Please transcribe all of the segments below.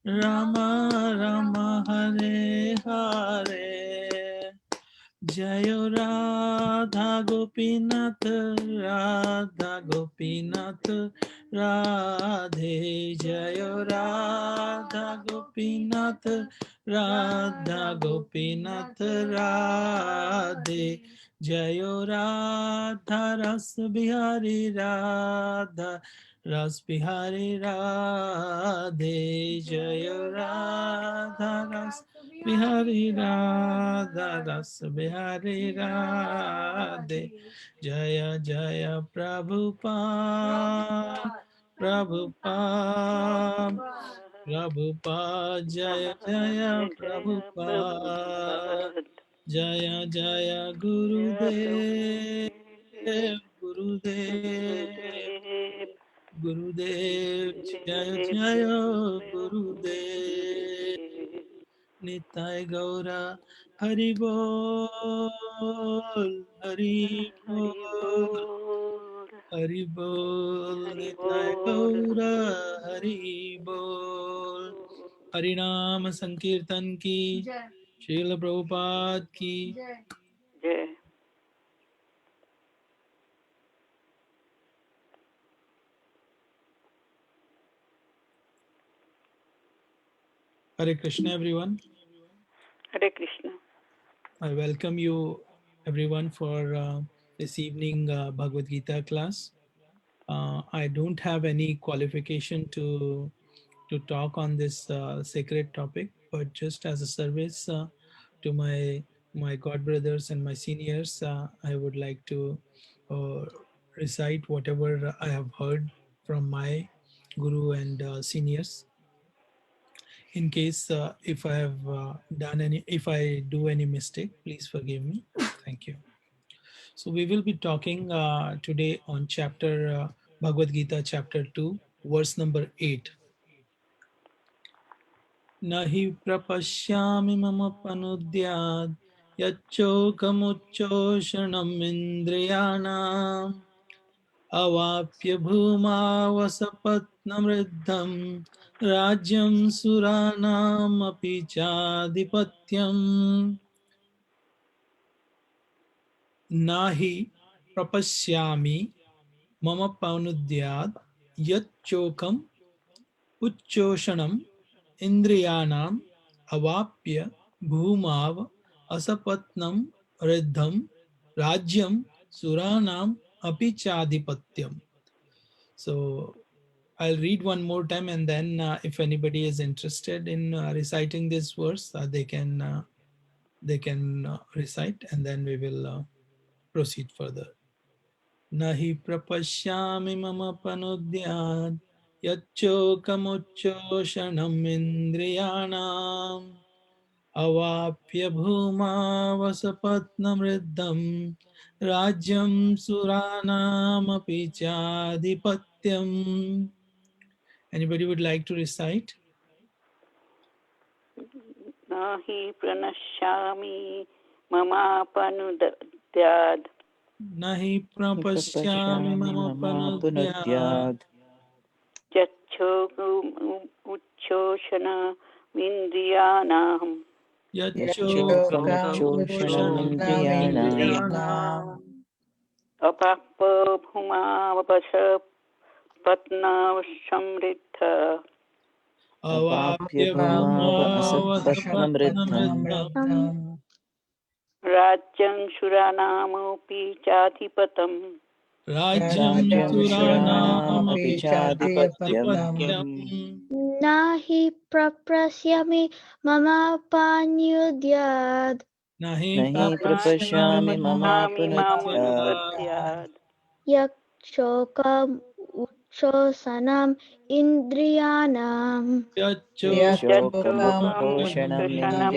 Rama Rama Hare Hare. Jayo Radha Gopinath, Radha Gopinath, Radhe. Jayo Radha Gopinath, Radha Gopinath, Radhe. Jayo Radha Ras Bihari Radha Ras Bihari Radhe. Jayo Radha Ras Bihari Radha Ras Bihari Radhe. Jaya Jaya Prabhupada Prabhupada Prabhupada Jaya Jaya Prabhupada Jaya Jaya Gurudev Gurudev Gurudev Jaya Jaya Gurudev Nitai Gaura Hari Bol Hari Bol Hari Bol Nitai Gaura Hari Bol Harinam Sankirtan ki Srila Prabhupada ki Hare Krishna everyone. Hare Krishna. I welcome you everyone for this evening Bhagavad Gita class. I don't have any qualification to talk on this sacred topic, but just as a service to my god brothers and my seniors, I would like to recite whatever I have heard from my guru and seniors. In case if I have if I do any mistake, please forgive me. Thank you. So we will be talking today on chapter Bhagavad Gita, chapter 2, verse number 8. Nahi prapashyami mama panudyad yachokamuchoshanam indriyanam avapya bhuma vasapatnamriddham rajyam suranam api chadipatyam. Nahi prapashyami mama panudyad yachokam uchoshanam indriyanam avapya bhumav asapatnam riddham rajyam suranam api chadipatyam. So I'll read one more time, and then if anybody is interested in reciting this verse, they can recite, and then we will proceed further. Nahi prapashyami mama panudyad yachokamuchoshanam indriyanam avapya bhuma vasapatnam riddham rajyam suranam api chadipatyam. Anybody would like to recite? Nahi pranashyami mama panudyad Nahi prapashyami mama panudyad yachokum uchoshana mindriyanam yachokamuchoshanam apakpa bhuma vapasa patna samriddha avapya bhumavasapatnamriddham rajyam suranamopi chatipatam rajyam suranamapi chadipatyam. Nahi praprasyami mama panyudyad Nahi prapashyami mama panudyad yakshokam uchosanam indriyanam yachokamuchoshanam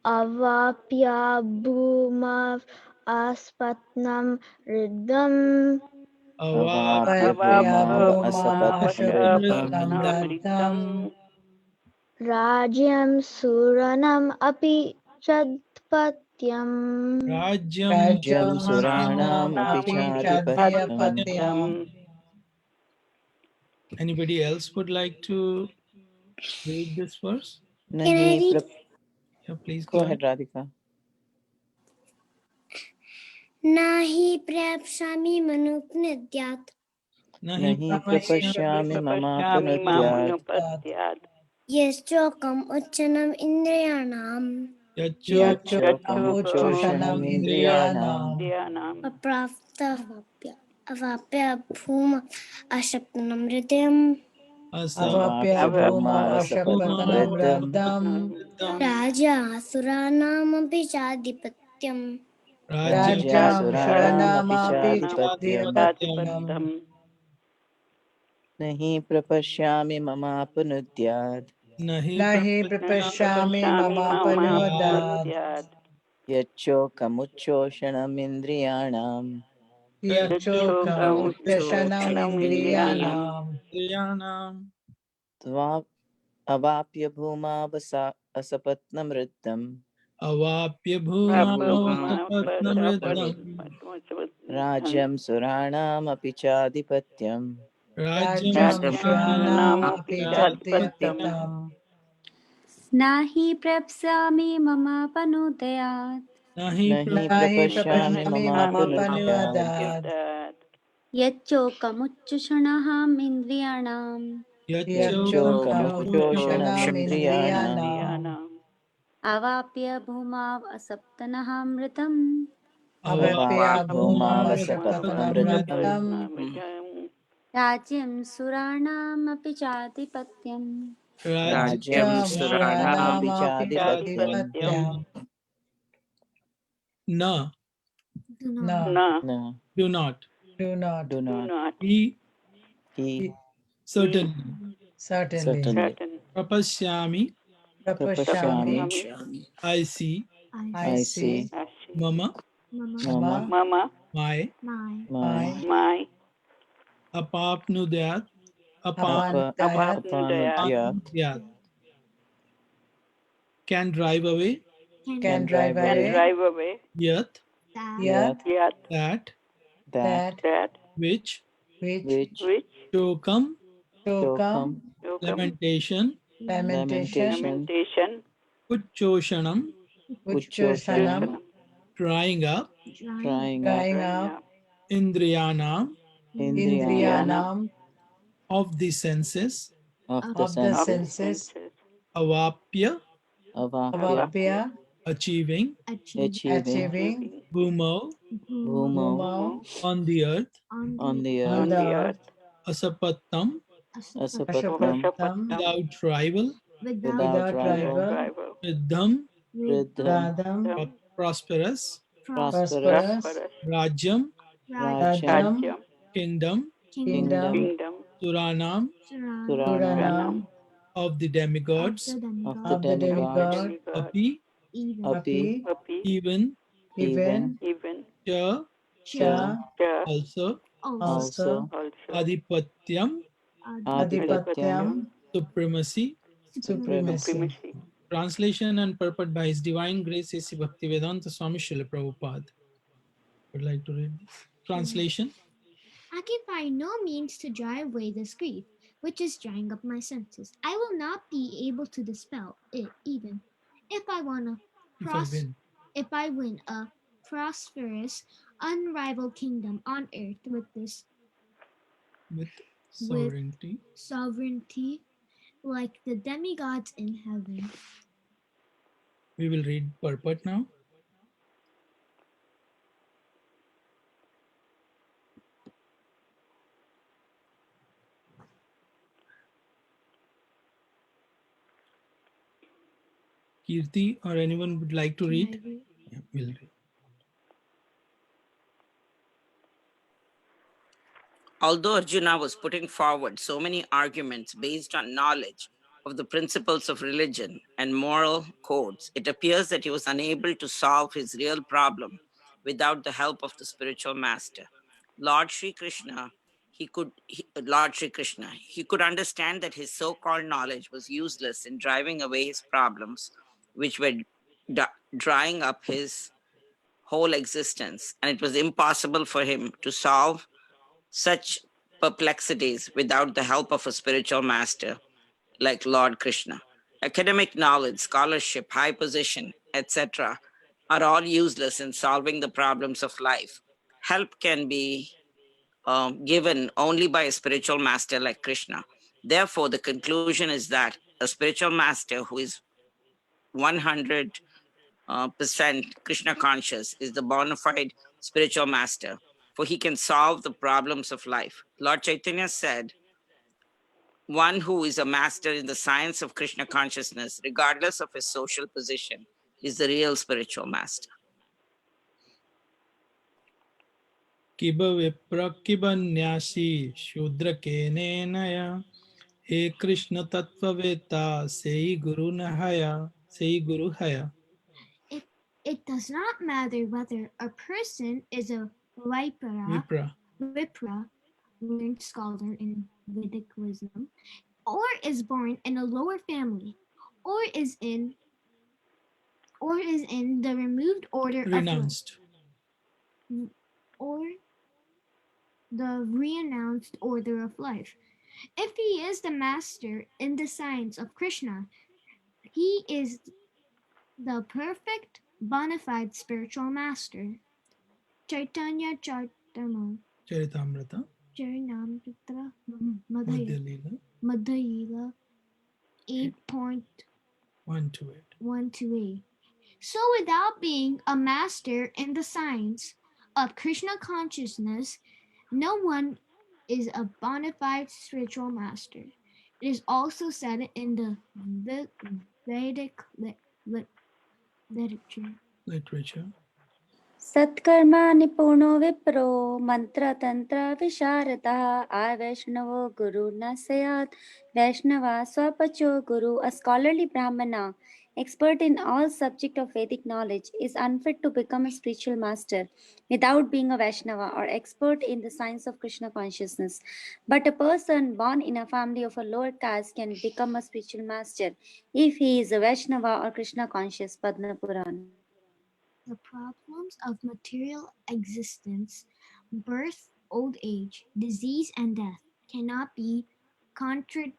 avapya bhumav aspatnam riddham avapya bhumavasapatnamriddham rajyam suranam api chadpatyam. rajyam suranamapi chadipatyam. Anybody else would like to read this verse? Can I read? Yeah, please Go ahead, Radhika. Nahi prapsami manupnidyat Nahi prapashyami mamapanudyat Mamapatyaत् yaschokam uchanam indriyanam yachokamuchoshanam indriyanam Indriyanam apravta avapya bhuma ashapnam hridayam avapya bhuma vasapatam riddham raja asuranamapi chadipatyam Raja suranamapi chadipatyam Chadipatyam Nahi prapashyami mamapanudyat Nahi prapashyami prapashyami Mamapanudyaत् yachokamuchoshanam indriyanam yachokamuchoshanam Indriyanam indriyanam avapya bhuma asapatnam riddham avapya bhuma vasapatnamridam Rajam suranamapi chadipatyam rajyam rajam Rajyanam shranam suranam Pijadipatyam apichatpatam Nahi prapsami mama panudayat nahi Nahi nahi prapashyami prapashyami mamapanudyat mamapanuadat yachokamuchushanaham indriyanam yachokamuchoshanam yachokamuchoshanam indriyanam avapya bhumav asaptanaham avapya avapya bhuma bhuma vasapatnam vasapatam riddham ritam Rajyam suranam api chadipatyam Rajam rajam rajyam suranamapi shranam chadipatyam Chadipatyam apichatpatam na na Na No, do not do not do Do not. not he He certainly certainly certainly Certain prapashyami prapashyami prapashyami I see I I see see Ashi mama mama mama Mama my my My apapnudyat apantayat Apapnudayat apapnudyat can drive away can can drive drive Can away away drive away yat yet Yat that that that That which which which Which chokam shokam chokam Yokam lamentation lamentation lamentation Lamentation uchoshanam uchchosanam uchoshanam Uchoshanam drying up drying up drying Drying up up indriyanam indriyanam Indriyanam indriyanam of the senses of the of the Of senses senses senses avapya avapya Avapya avapya achieving achieving achieving Achieving bhumo bhumo bhumau Bhumo on the earth on the on earth On the the earth earth asapattam asapatnam ashapattam Vashapatam without rival without without rival Without rival rival riddham riddham radham prosperous prosperous prosperous Prosperous rajyam rajam rajam Rajyam kingdom kingdom kingdom Kingdom suranam suranam puranam Puranam of the demigods of the of the of the demigods demigod demigod api api api Api even even even Even cha cha cha Cha also also also Also adipatyam adipatyam Adipatyam adipatyam supremacy. supremacy. supremacy. Supremacy Translation and purport by His Divine Grace A.C. Bhaktivedanta Swami Srila Prabhupada. Would like to read this. Translation. I can find no means to drive away this grief, which is drying up my senses. I will not be able to dispel it even if I if I win a prosperous, unrivaled kingdom on earth with With sovereignty. sovereignty like the demigods in heaven. We will read purport now. Kirti or anyone would like to read? Yeah, we'll read. Although Arjuna was putting forward so many arguments based on knowledge of the principles of religion and moral codes, it appears that he was unable to solve his real problem without the help of the spiritual master. Lord Sri Krishna, he could understand that his so-called knowledge was useless in driving away his problems, which were drying up his whole existence, and it was impossible for him to solve such perplexities without the help of a spiritual master like Lord Krishna. Academic knowledge, scholarship, high position, etc., are all useless in solving the problems of life. Help can be given only by a spiritual master like Krishna. Therefore, the conclusion is that a spiritual master who is 100% Krishna conscious is the bona fide spiritual master, for he can solve the problems of life. Lord Chaitanya said, one who is a master in the science of Krishna consciousness, regardless of his social position, is the real spiritual master. किब विप्र किब न्यासी शूद्र केनेनया हे कृष्ण तत्ववेता सेई गुरु नहया सेई गुरु हया. It does not matter whether a person is a Vipra, learned scholar in Vedic wisdom, or is born in a lower family, or is in the removed order Renounced. or the renounced order of life. If he is the master in the science of Krishna, he is the perfect bona fide spiritual master. Chaitanya Charitamrita. Charinamrita Madhyalila. Madhyalila 8.128. So without being a master in the science of Krishna consciousness, no one is a bona fide spiritual master. It is also said in the Vedic literature. सत्कर्मा निपुणो Wipro मंत्र तंत्र विशारदः वैष्णवो गुरु न स्यात् Vaishnava स्वपचो guru. A scholarly brahmana, expert in all subject of Vedic knowledge, is unfit to become a spiritual master without being a Vaishnava or expert in the science of Krishna consciousness. But a person born in a family of a lower caste can become a spiritual master if he is a Vaishnava or Krishna conscious. Padma Purana. The problems of material existence, birth, old age, disease, and death cannot be contracted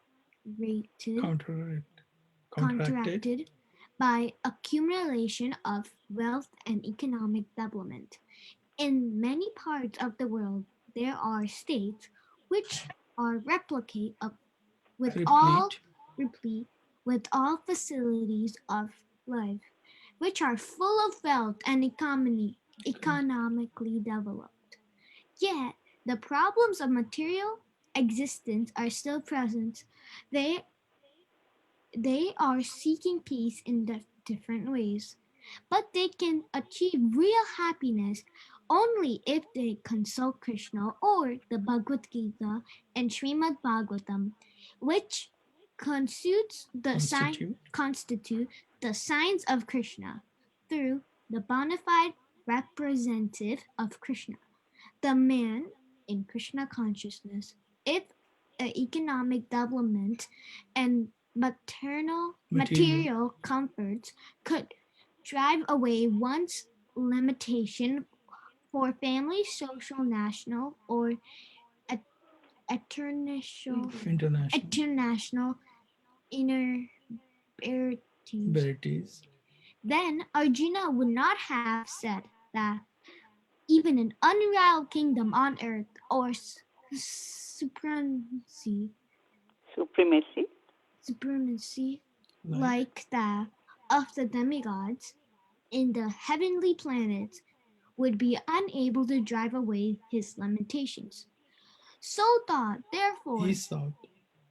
by accumulation of wealth and economic development. In many parts of the world, there are states which are replete with all facilities of life, which are full of wealth and economically developed. Yet, the problems of material existence are still present. They are seeking peace in different ways, but they can achieve real happiness only if they consult Krishna or the Bhagavad Gita and Srimad Bhagavatam, which constitute the signs of Krishna through the bona fide representative of Krishna, the man in Krishna consciousness. If economic development and material comforts could drive away one's limitation for family, social, national, or international inner then Arjuna would not have said that even an unrivaled kingdom on earth or supremacy like that of the demigods in the heavenly planets would be unable to drive away his limitations.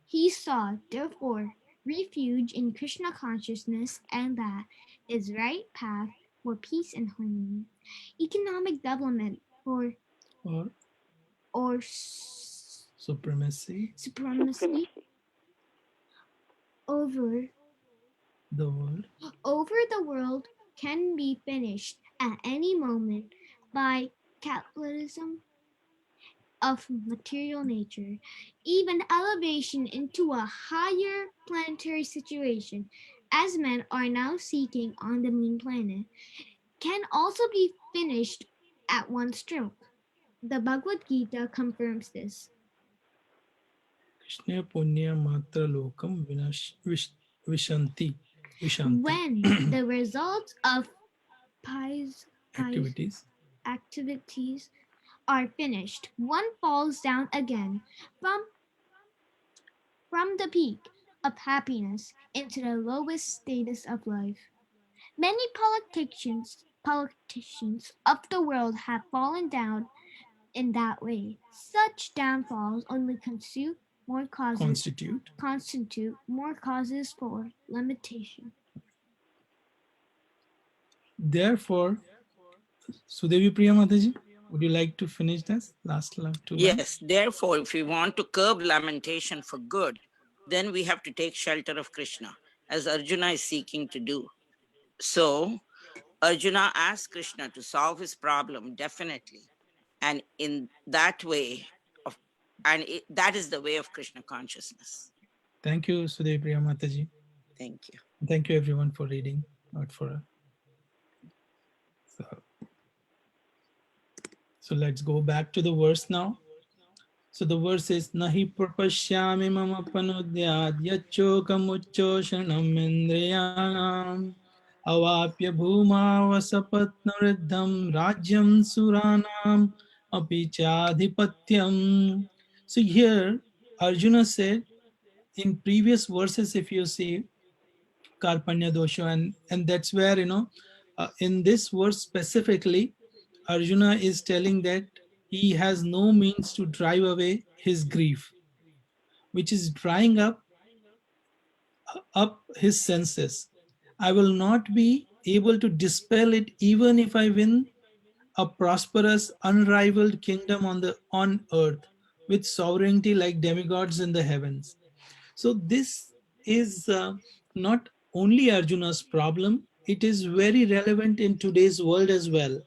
He sought, therefore, refuge in Krishna consciousness, and that is right path for peace and harmony, economic development or supremacy over the world can be finished at any moment by capitalism of material nature. Even elevation into a higher planetary situation, as men are now seeking on the moon planet, can also be finished at one stroke. The Bhagavad Gita confirms this. Krishna punya matra lokam vishanti. When the results of pious Activities. activities are finished, one falls down again from the peak of happiness into the lowest status of life. Many politicians of the world have fallen down in that way. Such downfalls only constitute more causes for limitation. Therefore, Sudevi Priya Mataji, would you like to finish this last two lines? Yes, therefore, if we want to curb lamentation for good, then we have to take shelter of Krishna, as Arjuna is seeking to do. So, Arjuna asked Krishna to solve his problem definitely. And in that way, that is the way of Krishna consciousness. Thank you, Sudevi Priya Mataji. Thank you. Thank you, everyone, for reading. Not for so let's go back to the verse now. So the verse is Nahi prapashyami mama panudyad yachokamuchoshanam indriyanam avapya bhuma vasapatnavriddham rajyam suranam apichadhipatyam. So here Arjuna said in previous verses, if you see Karpanya dosha, and that's where in this verse specifically Arjuna is telling that he has no means to drive away his grief, which is drying up his senses. I will not be able to dispel it even if I win a prosperous, unrivaled kingdom on earth with sovereignty like demigods in the heavens. So this is not only Arjuna's problem, it is very relevant in today's world as well.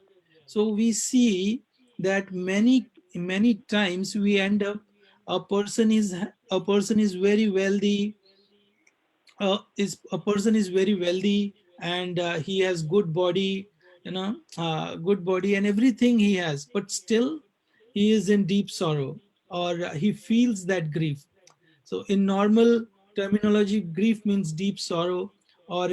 So we see that many times we end up a person is very wealthy, is a person is very wealthy, and he has good body, good body and everything he has, but still he is in deep sorrow, or he feels that grief. So in normal terminology, grief means deep sorrow, or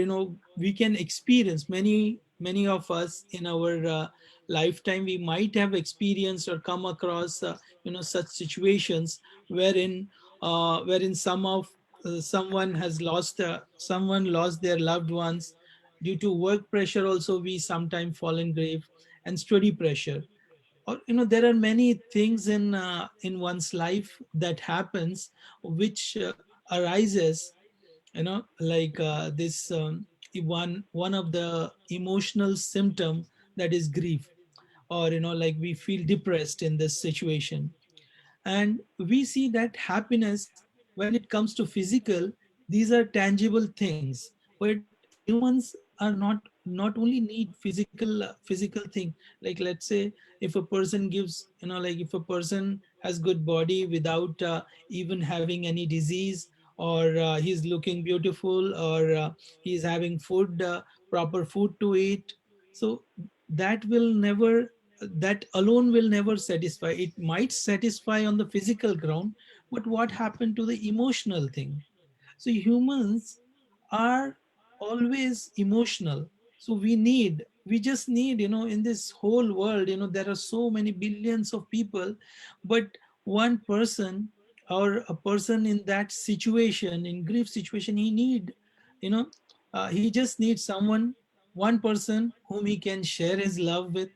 we can experience, many of us in our lifetime, we might have experienced or come across such situations wherein someone has someone lost their loved ones. Due to work pressure also, we sometimes fall in grief, and study pressure, or there are many things in one's life that happens, which arises, like this one of the emotional symptom, that is grief, or like we feel depressed in this situation. And we see that happiness, when it comes to physical, these are tangible things, but humans are not only need physical thing. Like, let's say, if a person gives, like if a person has good body without even having any disease, or he's looking beautiful, or he's having proper food to eat, so that will never, that alone will never satisfy. It might satisfy on the physical ground, but what happened to the emotional thing? So humans are always emotional. So we just need, in this whole world, there are so many billions of people, but one person, or a person in that situation, in grief situation, you know he just needs someone, one person whom he can share his love with,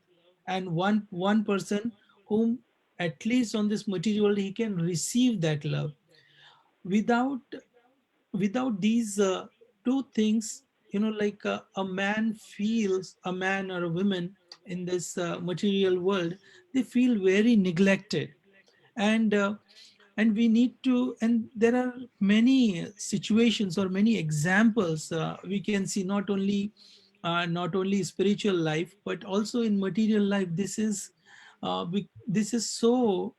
and one person whom, at least on this material world, he can receive that love. Without these two things, like a man or a woman in this material world, they feel very neglected. And we need to, and there are many situations or many examples we can see, not only spiritual life, but also in material life. This is so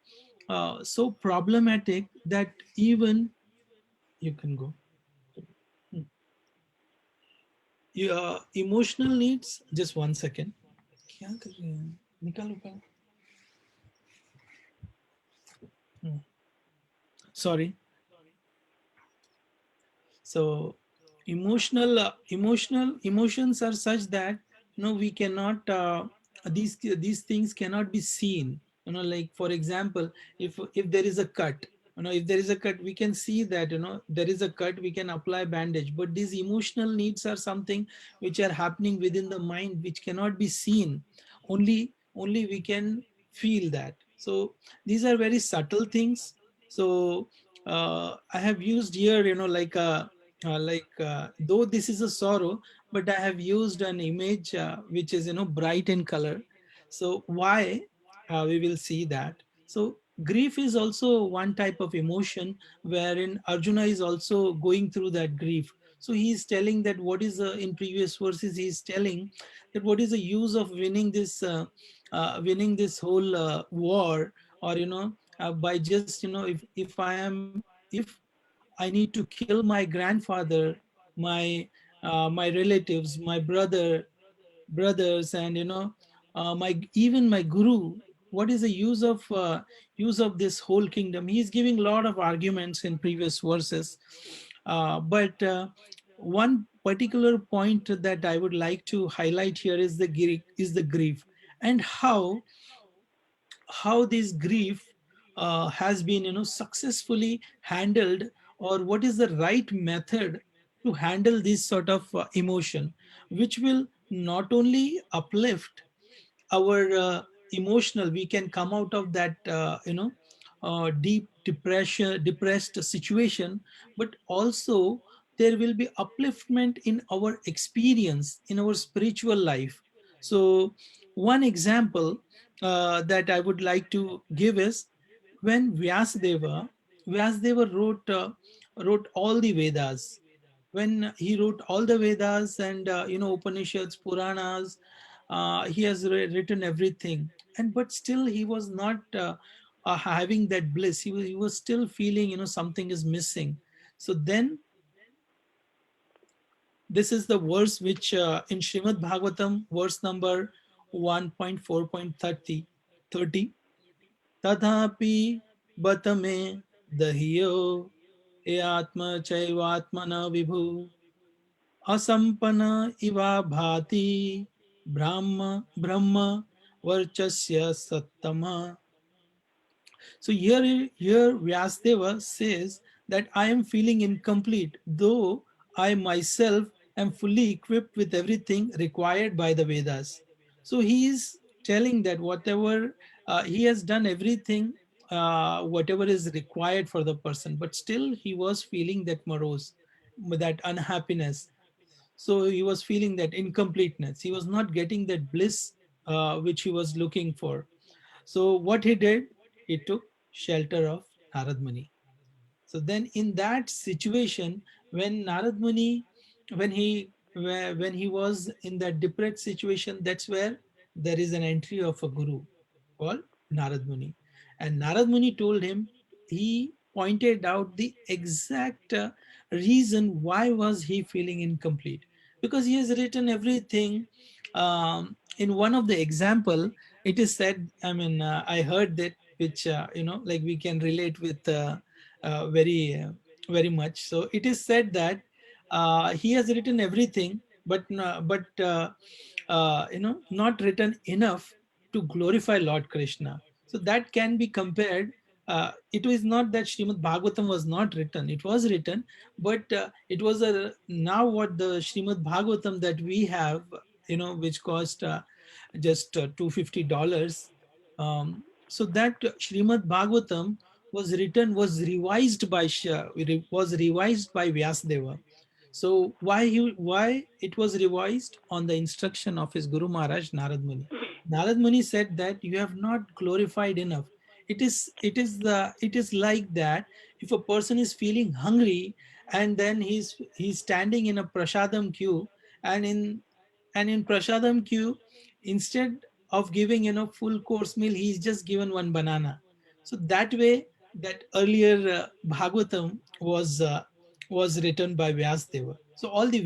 problematic that even, you can go. Emotional needs, just 1 second. क्या कर रही हैं? निकालो पहले. Sorry. So emotions are such that we cannot these things cannot be seen. Like for example, if there is a cut, if there is a cut, we can see that there is a cut, we can apply bandage. But these emotional needs are something which are happening within the mind, which cannot be seen. Only we can feel that. So these are very subtle things. So I have used here, though this is a sorrow, but I have used an image which is bright in color. So why? We will see that. So grief is also one type of emotion, wherein Arjuna is also going through that grief. So he is telling that what is in previous verses he is telling that what is the use of winning this whole war, or by just if I am, if I need to kill my grandfather, my relatives, my brothers, and my even my guru. What is the use of this whole kingdom? He is giving a lot of arguments in previous verses, but one particular point that I would like to highlight here is the grief, and how this grief has been successfully handled, or what is the right method to handle this sort of emotion, which will not only uplift our emotional, we can come out of that deep depressed situation, but also there will be upliftment in our experience in our spiritual life. So one example that I would like to give is when Vyasadeva wrote all the Vedas. When he wrote all the Vedas and Upanishads, Puranas, he has written everything, and but still he was not having that bliss. He was still feeling something is missing. So then this is the verse which in Srimad Bhagavatam, verse number 1.4.30, Tadhapi batame dahiyo e atma chaivatmana vibhu asampana iva bhati brahma varchasya sattama. So here Vyasdeva says that I am feeling incomplete, though I myself am fully equipped with everything required by the Vedas. So he is telling that whatever he has done everything, whatever is required for the person, but still he was feeling that morose, that unhappiness. So he was feeling that incompleteness. He was not getting that bliss which he was looking for. So what he did, he took shelter of Narad Muni. So then in that situation, when Narad Muni, when he was in that depressed situation, that's where there is an entry of a guru called Narad Muni. And Narad Muni told him, he pointed out the exact reason why was he feeling incomplete. Because he has written everything. In one of the example, it is said, I heard that, which, like we can relate with very much. So it is said that he has written everything, but not written enough to glorify Lord Krishna. So that can be compared. It was not that Srimad Bhagavatam was not written; it was written, but it was a now what the Srimad Bhagavatam that we have, which cost just $250. So that Srimad Bhagavatam was revised by Vyasadeva. So why it was revised? On the instruction of his Guru Maharaj Narad Muni. Narad Muni said that you have not glorified enough. It is like that if a person is feeling hungry, and then he's standing in a prasadam queue, and in prasadam queue, instead of giving full course meal, he's just given one banana. So that way, that earlier Bhagavatam was written by Vyasdeva. So all the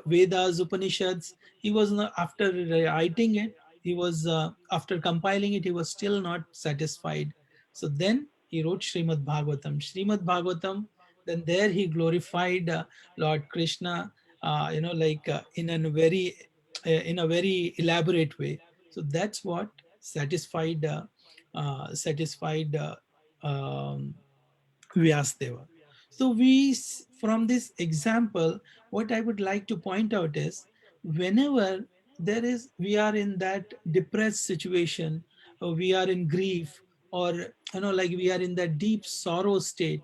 Vedas, Upanishads, he was not, after writing it, he was after compiling it, he was still not satisfied. So then he wrote Srimad Bhagavatam. Srimad Bhagavatam Then there he glorified Lord Krishna, like in a very elaborate way. So that's what satisfied um, Vyasdeva. So from this example, what I would like to point out is, whenever we are in that depressed situation, or we are in grief, or like we are in that deep sorrow state.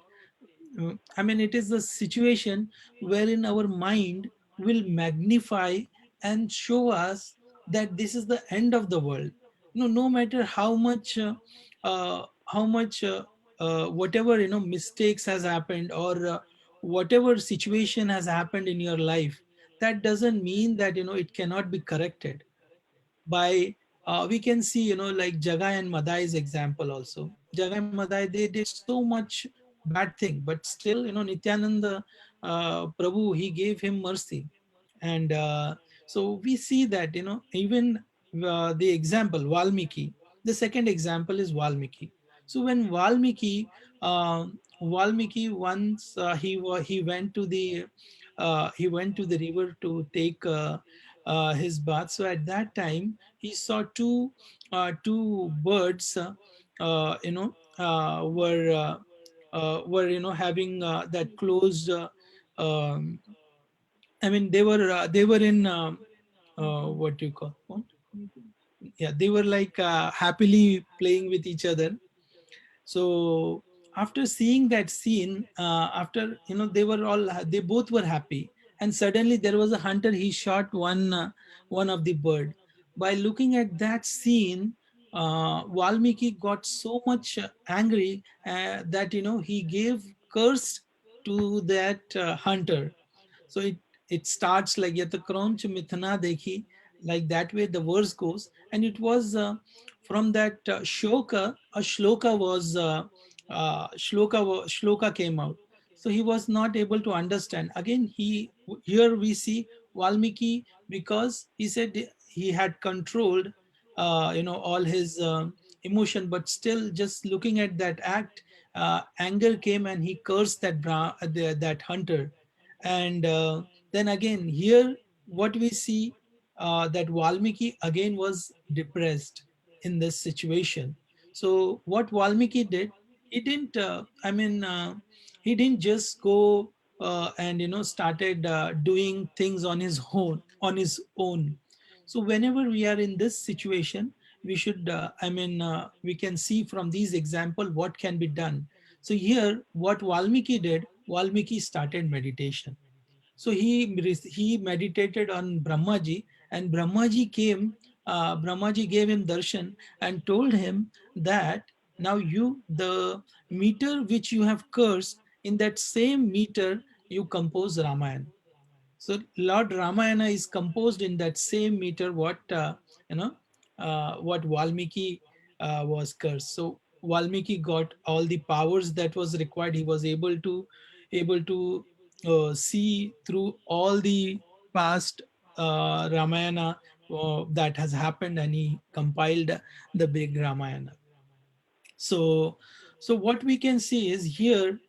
I mean, it is the situation wherein our mind will magnify and show us that this is the end of the world. No matter how much, whatever mistakes has happened, or whatever situation has happened in your life, that doesn't mean that it cannot be corrected by we can see like Jagai and Madai's example also. Jagai and Madai, they did so much bad thing, but still Nityananda Prabhu, he gave him mercy. And so we see that even the example Valmiki, the second example is Valmiki. So when Valmiki once he went to the river to take his bath. So at that time he saw two birds were having that closed um, I mean, they were in what do you call what? Yeah, they were like happily playing with each other. So after seeing that scene, after they both were happy, and suddenly there was a hunter. He shot one of the bird. By looking at that scene, Valmiki got so much angry that he gave curse to that hunter. So it starts like yat kronch mithana dekhi, like that way the verse goes. And it was from that shoka, a shloka came out. So he was not able to understand. Again, here we see Valmiki, because he said he had controlled all his emotion, but still just looking at that act, anger came and he cursed that hunter. And then again here what we see, that Valmiki again was depressed in this situation. So what Valmiki did, he didn't he didn't just go and started doing things on his own. So whenever we are in this situation, we should we can see from these example what can be done. So here what Valmiki did, Valmiki started meditation. So he meditated on Brahmaji, and Brahmaji gave him darshan and told him that now the meter which you have cursed, in that same meter you compose Ramayana. So Lord Ramayana is composed in that same meter you know what Valmiki was cursed. So Valmiki got all the powers that was required. He was able to see through all the past Ramayana that has happened, and he compiled the big Ramayana. So what we can see is here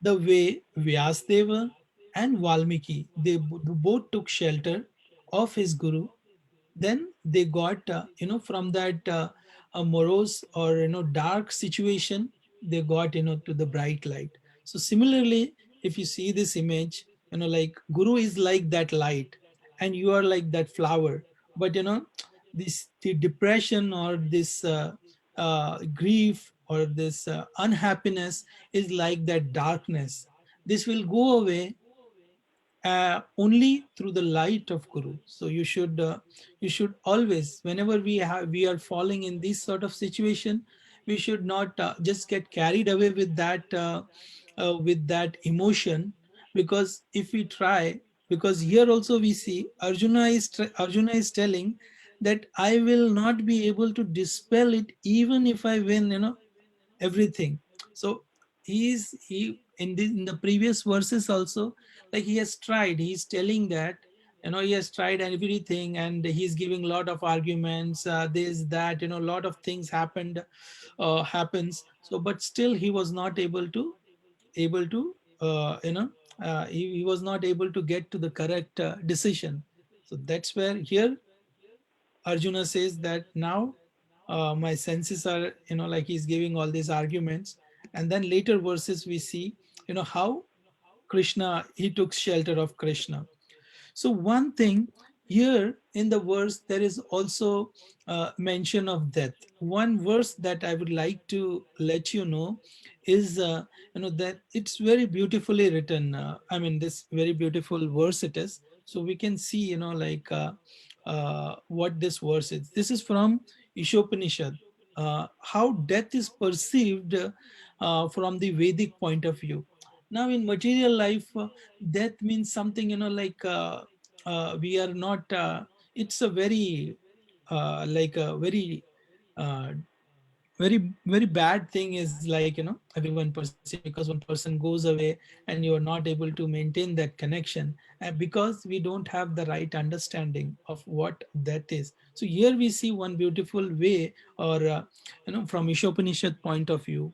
the way Vyasdeva and Valmiki, they both took shelter of his guru. Then they got from that morose or dark situation, they got to the bright light. So similarly, if you see this image, like guru is like that light, and you are like that flower. But the depression, or this grief, or this unhappiness is like that darkness. This will go away only through the light of guru. So you should always, whenever we are falling in this sort of situation, we should not just get carried away with that emotion. Because if we try, because here also we see Arjuna is telling that I will not be able to dispel it even if I win everything. So he in the previous verses also, like he has tried, he's telling that he has tried everything, and he's giving a lot of arguments, this that a lot of things happens. So but still he was not able to he was not able to get to the correct decision. So that's where here Arjuna says that now my senses are, like he's giving all these arguments. And then later verses we see, how Krishna, he took shelter of Krishna. So one thing here in the verse, there is also mention of death. One verse that I would like to let you know is, that it's very beautifully written. I mean, this very beautiful verse it is. So we can see, what this verse is. This is from Ishopanishad. How death is perceived from the Vedic point of view. Now in material life, death means something, we are not, it's a very, like a very, uh, very bad thing is like, everyone perceive, because one person goes away and you are not able to maintain that connection, because we don't have the right understanding of what that is. So here we see one beautiful way, or from Ishopanishad point of view.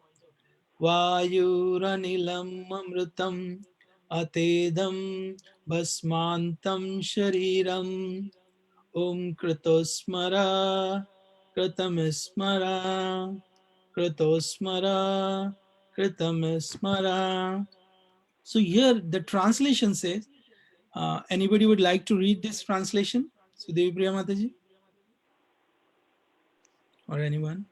Vayuranilam amrutam atedam bhasmantam shariram om kritosmara kritamismara kritosmara kritamismara. So here the translation says, anybody would like to read this translation? Sudevi Priya Mataji? Or anyone?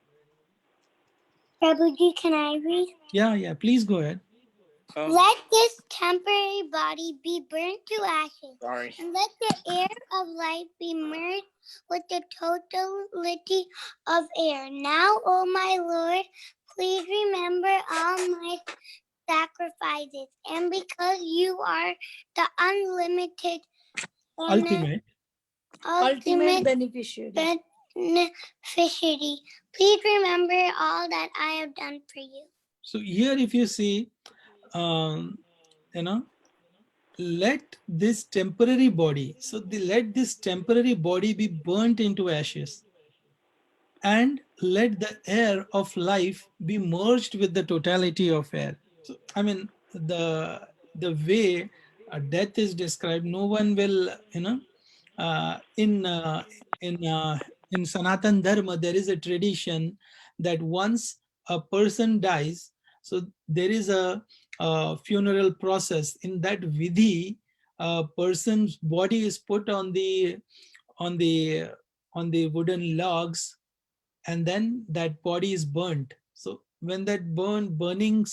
Prabhuji, can I read? Yeah, please go ahead. Let this temporary body be burnt to ashes, Sorry. and let the air of life be merged with the totality of air. Now, O my Lord, please remember all my sacrifices, and because you are the unlimited and ultimate beneficiary, please remember all that I have done for you. So here if you see, you know, let this temporary body, let this temporary body be burnt into ashes, and let the air of life be merged with the totality of air. So I mean, the way death is described, no one will, uh, in uh, in in Sanatan Dharma there is a tradition that once a person dies, so there is a funeral process. In that vidhi, a person's body is put on the on the wooden logs, and then that body is burnt. So when that burning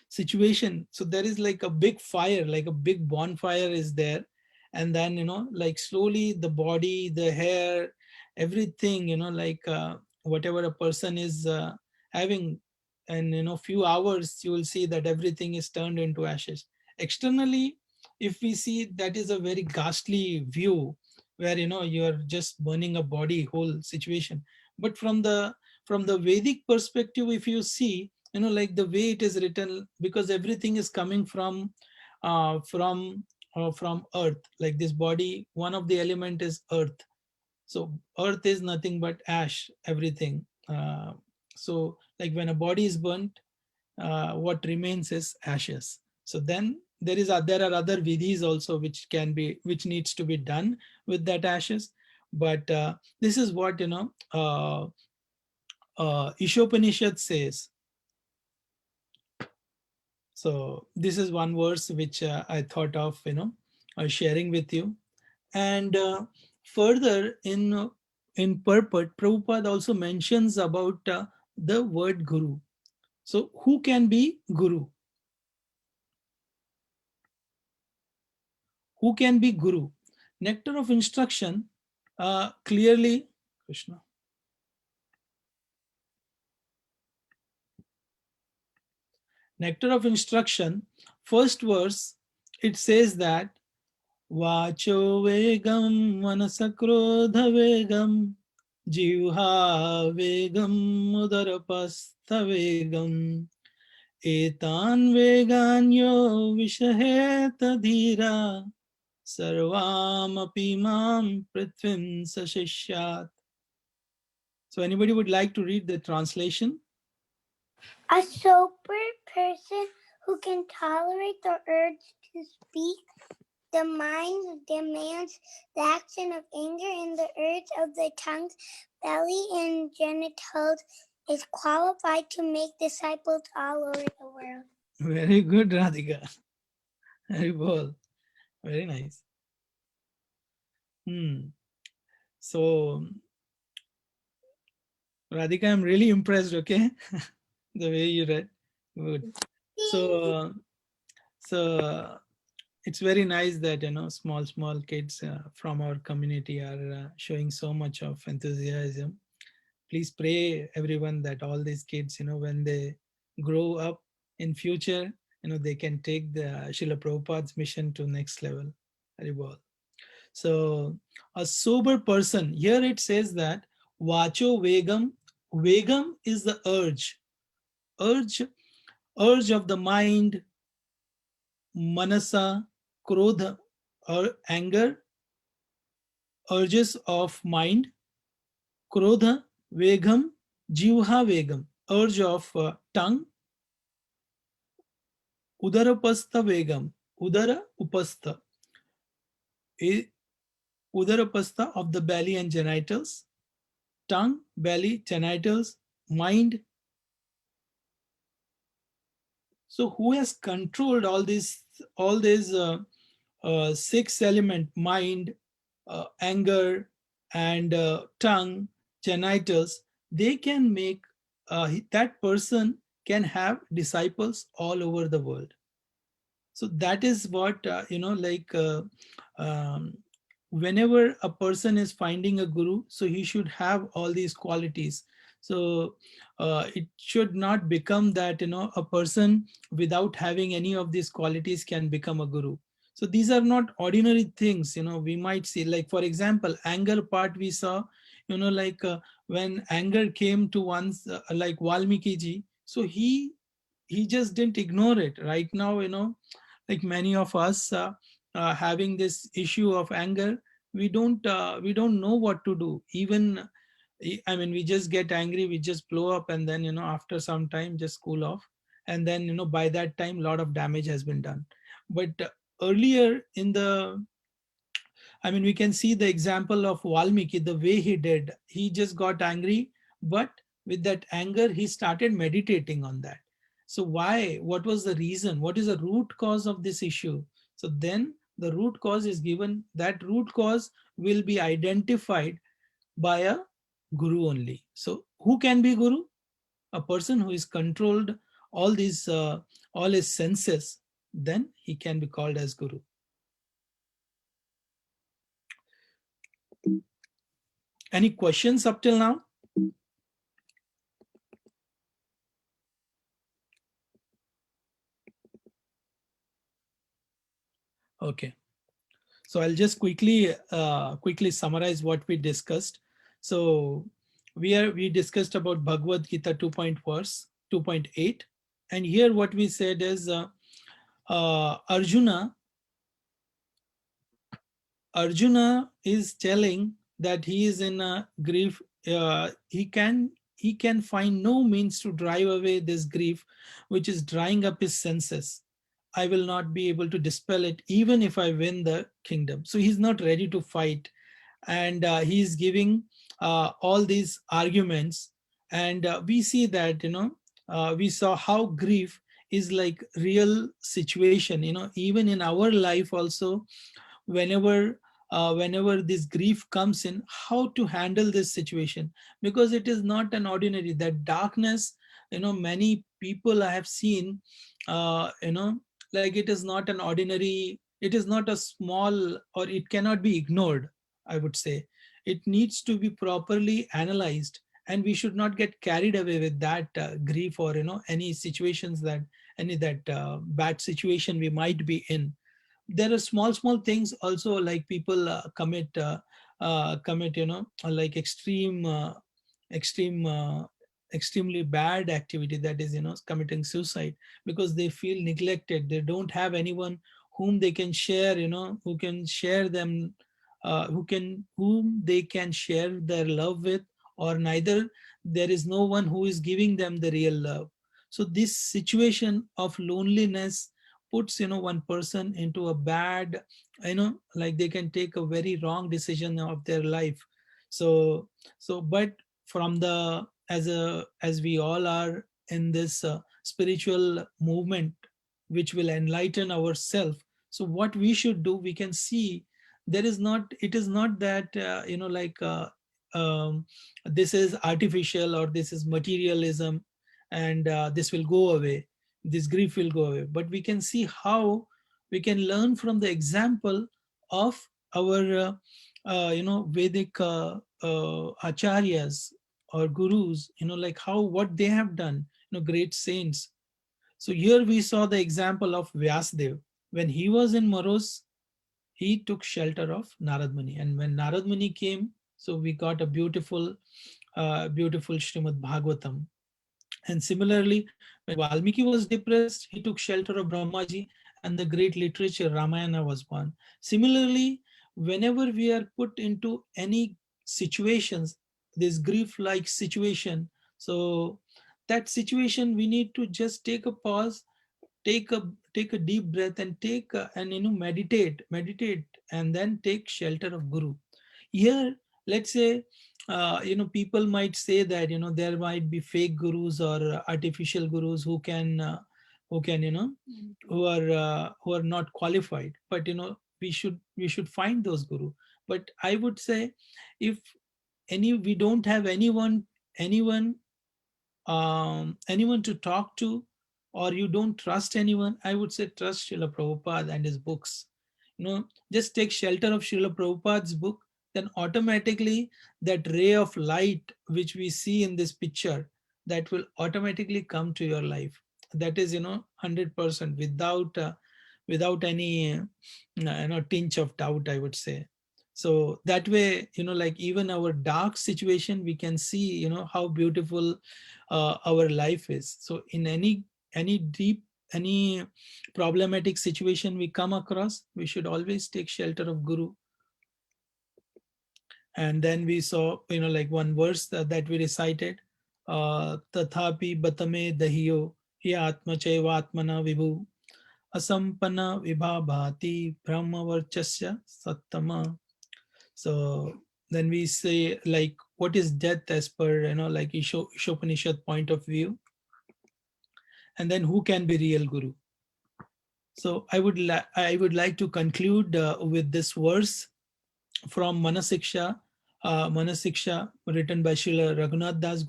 situation, so there is like a big fire, like a big bonfire is there, and then like slowly the body, the hair, everything, whatever a person is having, and few hours you will see that everything is turned into ashes. Externally, if we see, that is a very ghastly view, where you're just burning a body, whole situation. But from the Vedic perspective, if you see, like the way it is written, because everything is coming from earth. Like this body, one of the element is earth. So earth is nothing but ash, everything. So like when a body is burnt, what remains is ashes. So then there are other vidhis also which needs to be done with that ashes. But this is what Ishopanishad says. So this is one verse which I thought of sharing with you. And further in purport, Prabhupada also mentions about the word guru. So who can be guru? Who can be guru? Nectar of instruction clearly, Krishna. Nectar of instruction, first verse, it says that Vacho vegam manasakrodha vegam jivha vegam udarapastha vegam etan veganyo vishaheta dhira sarvam api mam prithvim sashishyat. So anybody would like to read the translation? A sober person who can tolerate the urge to speak. The mind demands the action of anger, and the urge of the tongue's belly and genitals is qualified to make disciples all over the world. Very good, Radhika. Very well. Very nice. So, Radhika, I'm really impressed, okay? The way you read. Good. So, it's very nice that, small kids from our community are showing so much of enthusiasm. Please pray, everyone, that all these kids, when they grow up in future, they can take the Srila Prabhupada's mission to next level. Very well. So a sober person, here it says that Vacho Vegam. Vegam is the urge. Urge of the mind, Manasa, Krodha, or anger, urges of mind, Krodha, Vegam, Jivha Vegam, urge of tongue, Udarapastha Vegam, Udara Upastha, Udarapastha of the belly and genitals, tongue, belly, genitals, mind. So who has controlled all these six element, mind, anger, and tongue, genitals? They can make that person can have disciples all over the world. So that is what whenever a person is finding a guru, so he should have all these qualities. So it should not become that a person without having any of these qualities can become a guru. So these are not ordinary things. We might see, like for example, anger part we saw, when anger came to one's like Valmiki ji, so he just didn't ignore it. Right now, like many of us having this issue of anger, we don't know what to do. Even I mean, we just get angry, we just blow up, and then after some time just cool off, and then by that time a lot of damage has been done. But earlier in the, I mean, we can see the example of Valmiki, the way he did. He just got angry, but with that anger, he started meditating on that. So why? What was the reason? What is the root cause of this issue? So then the root cause is given. That root cause will be identified by a guru only. So who can be guru? A person who is controlled all these, all his senses, then he can be called as guru. Any questions up till now? Okay, so I'll just quickly summarize what we discussed. So we discussed about Bhagavad Gita 2.8, and here what we said is Arjuna is telling that he is in a grief. He can find no means to drive away this grief, which is drying up his senses. I will not be able to dispel it even if I win the kingdom. So he's not ready to fight, and he's giving all these arguments. And we see that we saw how grief is like real situation. Even in our life also, whenever this grief comes in, how to handle this situation, because it is not an ordinary, that darkness, many people I have seen, like it is not an ordinary, it is not a small, or it cannot be ignored, I would say. It needs to be properly analyzed, and we should not get carried away with that grief, or any situations that bad situation we might be in. There are small things also, like people commit like extreme extremely bad activity, that is committing suicide, because they feel neglected. They don't have anyone whom they can share, who can share them, whom they can share their love with, or neither there is no one who is giving them the real love. So this situation of loneliness puts, one person into a bad, like they can take a very wrong decision of their life. But from the, as we all are in this spiritual movement which will enlighten ourselves, so what we should do, we can see there is not, it is not that um, this is artificial or this is materialism, and this will go away, this grief will go away. But we can see how we can learn from the example of our Vedic acharyas or gurus, like how, what they have done, great saints. So here we saw the example of Vyasdev. When he was in Maros, he took shelter of Narad Muni. And when Narad Muni came, so we got a beautiful Srimad Bhagavatam. And similarly, when Valmiki was depressed, he took shelter of Brahmaji, and the great literature Ramayana was born. Similarly, whenever we are put into any situations, this grief-like situation, so that situation we need to just take a pause, take a deep breath, and meditate, and then take shelter of Guru. Here, let's say, people might say that, there might be fake gurus or artificial gurus who can who are not qualified, but we should find those guru. But I would say, if we don't have anyone to talk to, or you don't trust anyone, I would say trust Srila Prabhupada and his books. Just take shelter of Srila Prabhupada's book, then automatically that ray of light which we see in this picture, that will automatically come to your life. That is 100%, without any tinge of doubt, I would say. So that way, like even our dark situation, we can see how beautiful our life is. So in any problematic situation we come across, we should always take shelter of Guru. And then we saw like one verse that we recited, tathapi batame dahiyo ya atma chaiva atmana vibhu asampana vibhabhati brahmavarchasya sattama. So then we say, like, what is death as per like Ishopanishad point of view, and then who can be real Guru. So I would like to conclude with this verse from Manasiksha, written by Srila Raghunath Das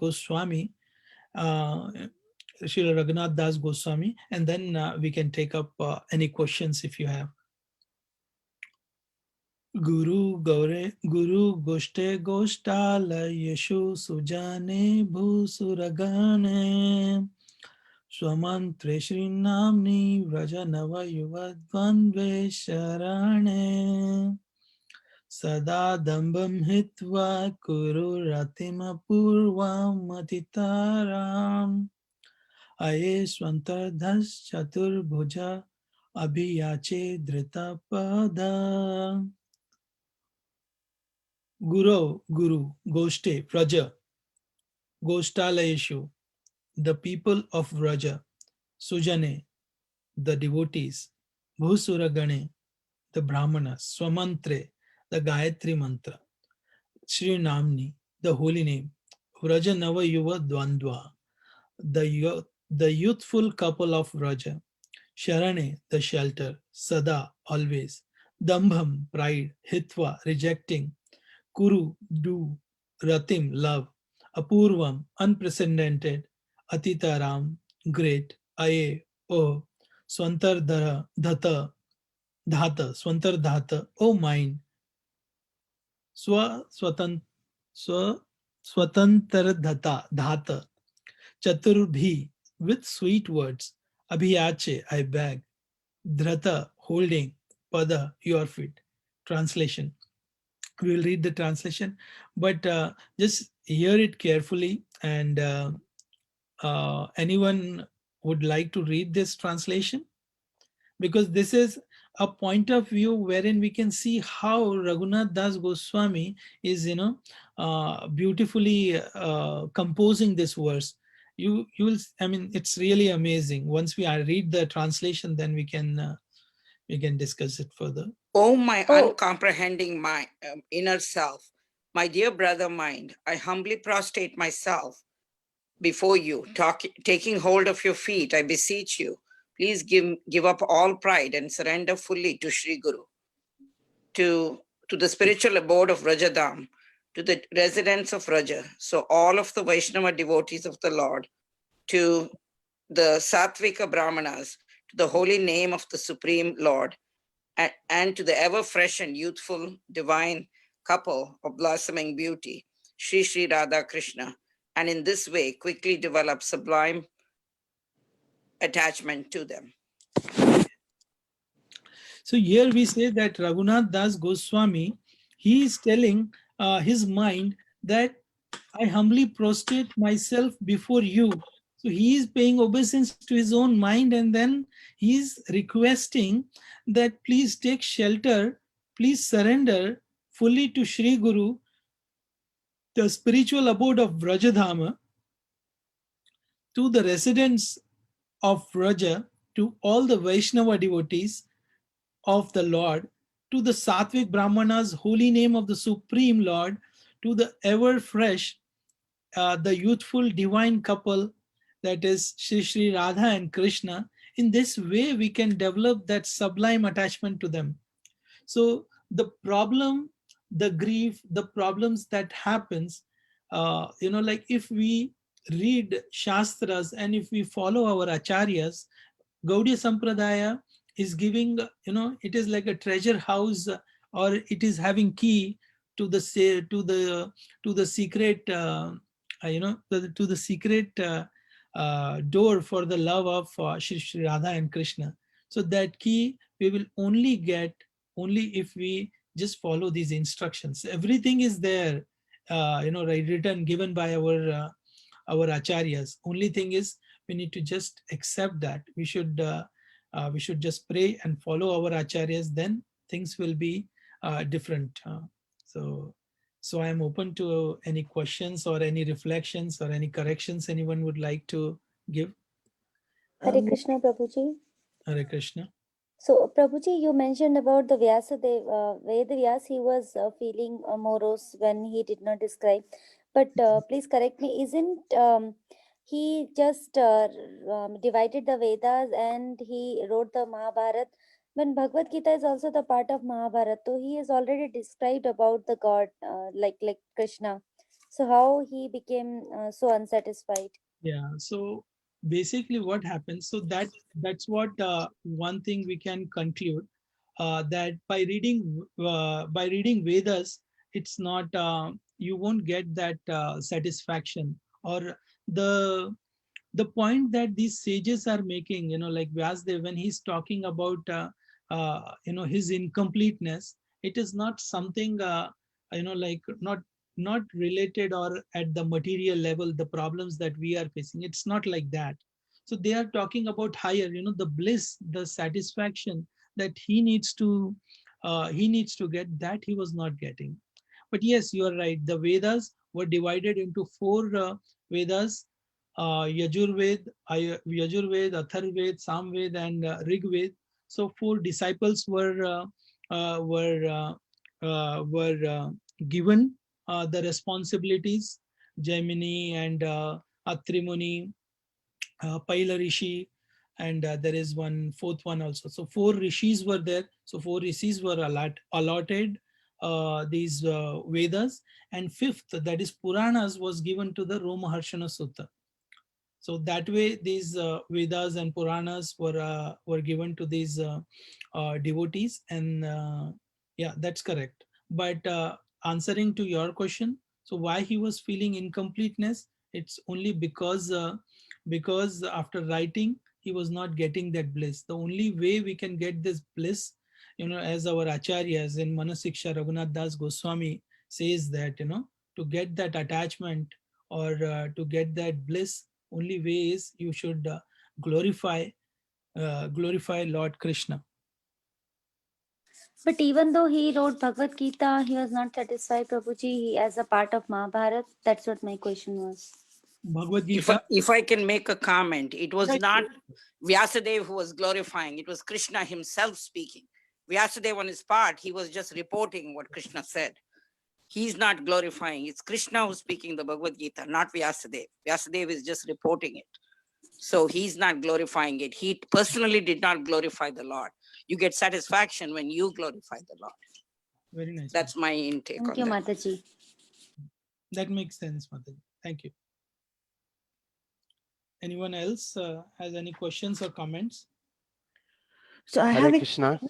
Goswami, and then we can take up any questions if you have. Guru Goshte Goshtalayeshu Sujane Bhusuragane Swamantre Shri Namni Vrajanava Yuvadvanve Sharane Sada Dambam Hitva Kuru Ratima Purvam Matitaram Aye Swantardhas Chaturbhuja Abhiyache Dritapada. Guru, Goshte, Vraja, Goshtalayeshu, the people of Vraja, Sujane, the devotees, Bhusuragane, the Brahmanas, Swamantre, the Gayatri mantra, Sri Namni, the holy name, Vraja Nava Yuva Dvandva, the youthful couple of Vraja, Sharane, the shelter, Sada, always, Dambham, pride, Hitva, rejecting, Kuru, do, Ratim, love, Apurvam, unprecedented, Atitaram, great, Aye, oh, Swantardhara, Dhata, Swantar Dhata, oh mine, Swatan, Swatantar Dhata, Chaturbhi, with sweet words, Abhiyache, I beg, Dhrata, holding, Pada, your feet. Translation. We will read the translation, but just hear it carefully, and anyone would like to read this translation, because this is a point of view wherein we can see how Raghunath Das Goswami is beautifully composing this verse. you'll, I mean, it's really amazing. Once we read the translation, then we can discuss it further. Oh, my uncomprehending mind, inner self, my dear brother mind, I humbly prostrate myself before you, taking hold of your feet, I beseech you, please give up all pride and surrender fully to Sri Guru, to the spiritual abode of Rajadam, to the residence of Raja. So all of the Vaishnava devotees of the Lord, to the Sattvika Brahmanas, to the holy name of the Supreme Lord, and to the ever fresh and youthful divine couple of blossoming beauty, Sri Sri Radha Krishna, and in this way quickly develop sublime attachment to them. So here we say that Raghunath Das Goswami, he is telling his mind that I humbly prostrate myself before you. So he is paying obeisance to his own mind, and then he is requesting that please take shelter, please surrender fully to Sri Guru, the spiritual abode of Vrajadhama, to the residents of Vraja, to all the Vaishnava devotees of the Lord, to the Satvik Brahmanas, holy name of the Supreme Lord, to the ever fresh, the youthful divine couple, that is Shri Shri Radha and Krishna. In this way, we can develop that sublime attachment to them. So the problem, the grief, the problems that happens, like if we read Shastras and if we follow our acharyas, Gaudiya Sampradaya is giving, it is like a treasure house, or it is having key to the secret, to the secret door for the love of Shri Shri Radha and Krishna. So that key we will only get only if we just follow these instructions. Everything is there, written, given by our acharyas. Only thing is we need to just accept that. We should just pray and follow our acharyas. Then things will be different. So I am open to any questions or any reflections or any corrections anyone would like to give. Hare Krishna, Prabhuji. Hare Krishna. So, Prabhuji, you mentioned about the Ved Vyas, he was feeling morose when he did not describe. But please correct me, isn't he just divided the Vedas and he wrote the Mahabharata? When Bhagavad Gita is also the part of Mahabharata, so he is already described about the God, like Krishna. So how he became so unsatisfied? Yeah, so basically what happens, so that's what one thing we can conclude, that by reading Vedas, it's not, you won't get that satisfaction, or the point that these sages are making, like Vyasdev, when he's talking about his incompleteness, it is not something like not related or at the material level, the problems that we are facing, it's not like that. So they are talking about higher, the bliss, the satisfaction that he needs to get, that he was not getting. But yes, you are right, the Vedas were divided into four Vedas: Yajurved, Atharved, Samved, and Rigved. So four disciples were given the responsibilities: Jaimini and Atri Muni, Paila Rishi, and there is one fourth one also. So four rishis were there. So four rishis were allotted these Vedas, and fifth, that is Puranas, was given to the Romaharshana Sutta. So that way, these Vedas and Puranas were given to these devotees, and yeah, that's correct. But answering to your question, so why he was feeling incompleteness? It's only because after writing, he was not getting that bliss. The only way we can get this bliss, as our acharyas in Manasiksha, Raghunath Das Goswami says that, to get that attachment or to get that bliss, only way is you should glorify Lord Krishna. But even though he wrote Bhagavad Gita, he was not satisfied, Prabhuji, as a part of Mahabharata. That's what my question was. Bhagavad If I, Gita. if I can make a comment, it was not Vyasadeva who was glorifying, it was Krishna himself speaking. Vyasadeva on his part, he was just reporting what Krishna said. He's not glorifying. It's Krishna who's speaking the Bhagavad Gita, not Vyasadeva. Vyasadeva is just reporting it. So he's not glorifying it. He personally did not glorify the Lord. You get satisfaction when you glorify the Lord. Very nice. That's my intake Thank on you, that. Mataji. That makes sense, Mataji. Thank you. Anyone else has any questions or comments? So I Hare have a Krishna. Hare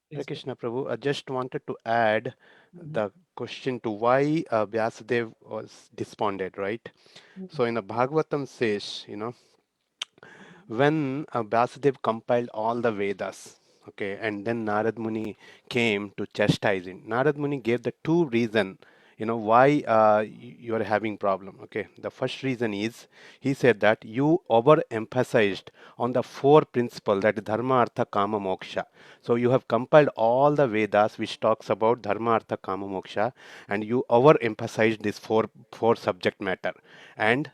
Please go. Krishna, Prabhu. I just wanted to add the question to why Vyasadeva was despondent, right? So in the Bhagavatam says, when Vyasadeva compiled all the Vedas, okay, and then Narad Muni came to chastise him. Narad Muni gave the two reason, why you are having problem. Okay, the first reason is he said that you overemphasized on the four principles, that is dharma, artha, kama, moksha. So you have compiled all the Vedas which talks about dharma, artha, kama, moksha, and you overemphasized this four subject matter. And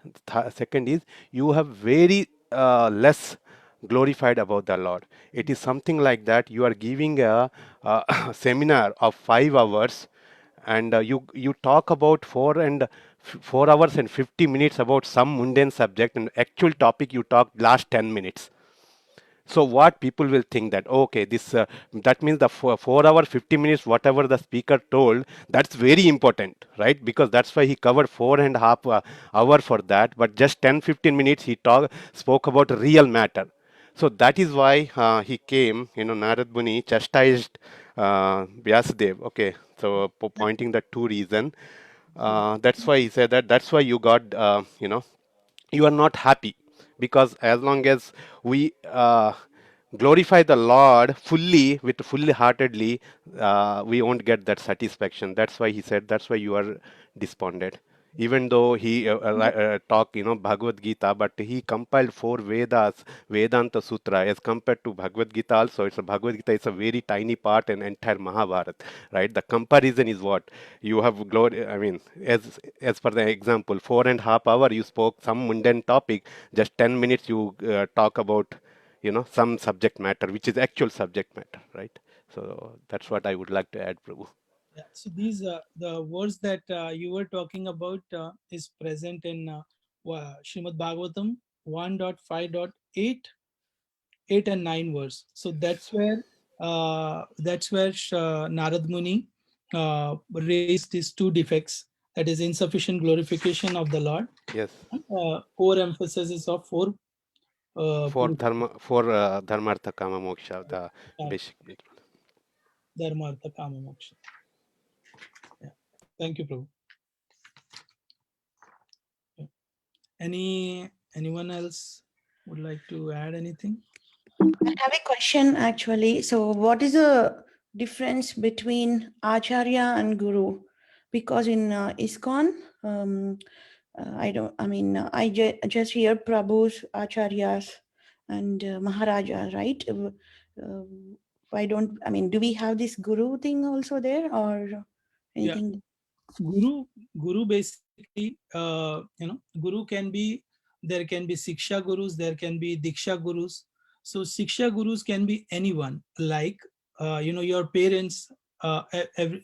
second is you have very less glorified about the Lord. It is something like that you are giving a seminar of 5 hours, and you talk about 4 hours and 50 minutes about some mundane subject, and actual topic you talk last 10 minutes. So what people will think that, okay, this that means the 4 hour 50 minutes whatever the speaker told, that's very important, right? Because that's why he covered 4.5 hour for that, but just 10-15 minutes he spoke about real matter. So that is why he came, Narad Muni chastised Vyasadev. Okay, so pointing the two reason. That's why he said that. That's why you got, you are not happy, because as long as we glorify the Lord fully, with fully heartedly, we won't get that satisfaction. That's why he said, that's why you are despondent. Even though he talk, Bhagavad Gita, but he compiled four Vedas, Vedanta Sutra, as compared to Bhagavad Gita also. It's a Bhagavad Gita is a very tiny part in entire Mahabharata, right? The comparison is what you have glory. I mean, as per the example, 4.5 hour you spoke some mundane topic, just 10 minutes you talk about, some subject matter, which is actual subject matter, right? So that's what I would like to add, Prabhu. Yeah. So these the words that you were talking about is present in Srimad Bhagavatam 1.5.8, 8 and 9 verse. So that's where Narad Muni raised these two defects, that is insufficient glorification of the Lord, Yes. overemphasis of four Dharmartha Kama Moksha, the basic. Dharma, Artha, Kama, Moksha. Yeah. Thank you, Prabhu. Yeah. Anyone else would like to add anything? I have a question actually. So what is the difference between Acharya and Guru? Because in ISKCON, I just hear Prabhus, Acharyas and Maharajas, right? Do we have this Guru thing also there or anything? Yeah. Guru basically, Guru can be, there can be Siksha Gurus, there can be Diksha Gurus. So Siksha Gurus can be anyone, like, your parents,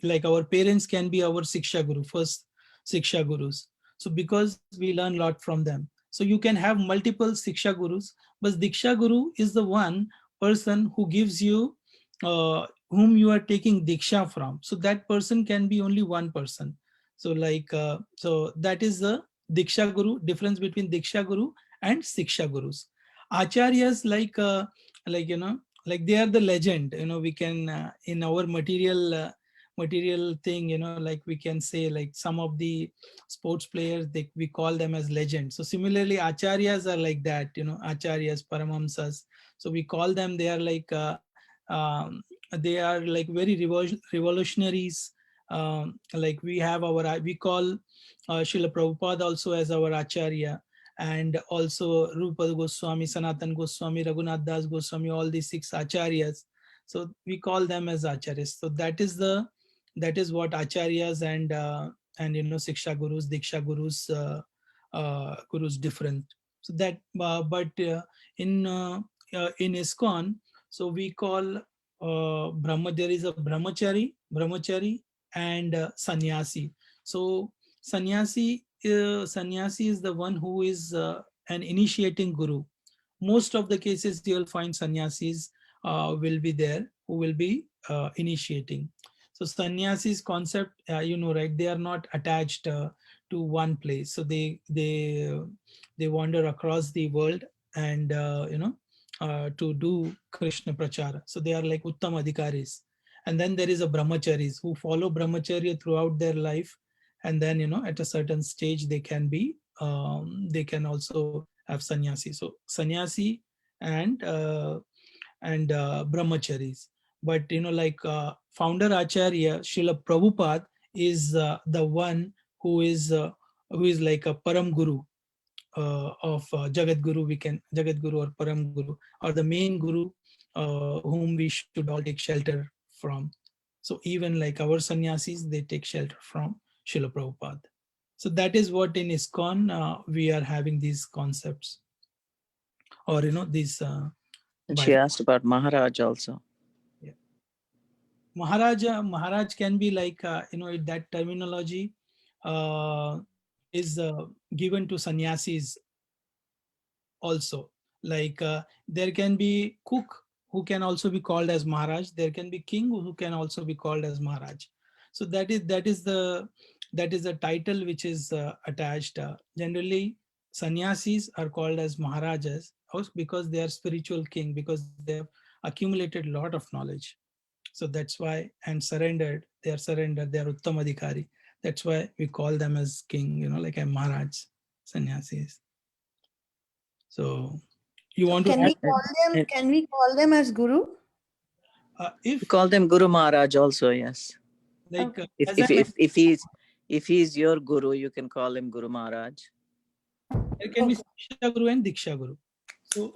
like our parents can be our Siksha Guru, first Siksha Gurus. So because we learn a lot from them. So you can have multiple Siksha Gurus, but Diksha Guru is the one person who gives you, whom you are taking Diksha from. So that person can be only one person. So so that is the Diksha Guru, difference between Diksha Guru and Siksha Gurus. Acharyas, like they are the legend, we can, in our material thing, like we can say, like some of the sports players, we call them as legends. So similarly, Acharyas are like that, Acharyas, Paramhamsas. So we call them, they are like, they are like very revolutionaries. Like we call Srila Prabhupada also as our Acharya, and also Rupa Goswami, Sanatan Goswami, Raghunath Das Goswami, all these 6 Acharyas. So we call them as Acharyas. So that is what Acharyas and Siksha Gurus, Diksha Gurus gurus different. So that, but in ISKCON, so we call there is a brahmachari and sannyasi. So sannyasi is the one who is an initiating guru. Most of the cases you'll find sannyasis will be there who will be initiating. So sannyasis concept, right, they are not attached to one place. So they wander across the world and to do Krishna prachara. So they are like uttam adhikaris. And then there is a brahmacharis who follow brahmacharya throughout their life, and then at a certain stage they can also have sannyasi. So sannyasi and brahmacharis. But like founder acharya Srila Prabhupada is the one who is like a param guru of Jagat Guru. We can Jagat Guru or Param Guru, or the main guru whom we should all take shelter from. So even like our sannyasis, they take shelter from Srila Prabhupada. So that is what in ISKCON we are having these concepts, or these. And she asked about Maharaj also. Yeah. Maharaj can be like that terminology is given to sannyasis also. Like there can be cook who can also be called as Maharaj. There can be king who can also be called as Maharaj. So that is the title which is attached. Generally, sannyasis are called as Maharajas because they are spiritual king, because they have accumulated a lot of knowledge. So that's why, and surrendered. They are surrendered. They are Uttamadhikari. That's why we call them as king. Like a Maharaj, sannyasis. So you want to Can we call them? Can we call them as guru? We call them Guru Maharaj also. Yes. Like if he's your guru, you can call him Guru Maharaj. There can be Siksha Guru and Diksha Guru. So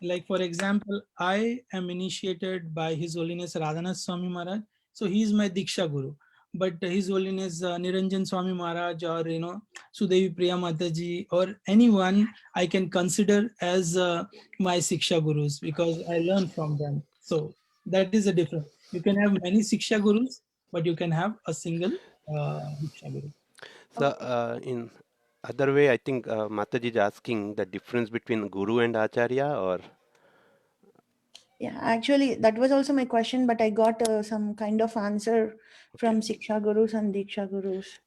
like for example, I am initiated by His Holiness Radhanath Swami Maharaj. So he is my Diksha Guru. But His Holiness Niranjan Swami Maharaj, or Sudevi Priya Mataji, or anyone I can consider as my Siksha Gurus, because I learn from them. So that is a difference. You can have many Siksha Gurus, but you can have a single Diksha Guru. So in other way, I think Mataji is asking the difference between Guru and Acharya, or? Yeah, actually, that was also my question, but I got some kind of answer from Siksha Gurus and Diksha Gurus.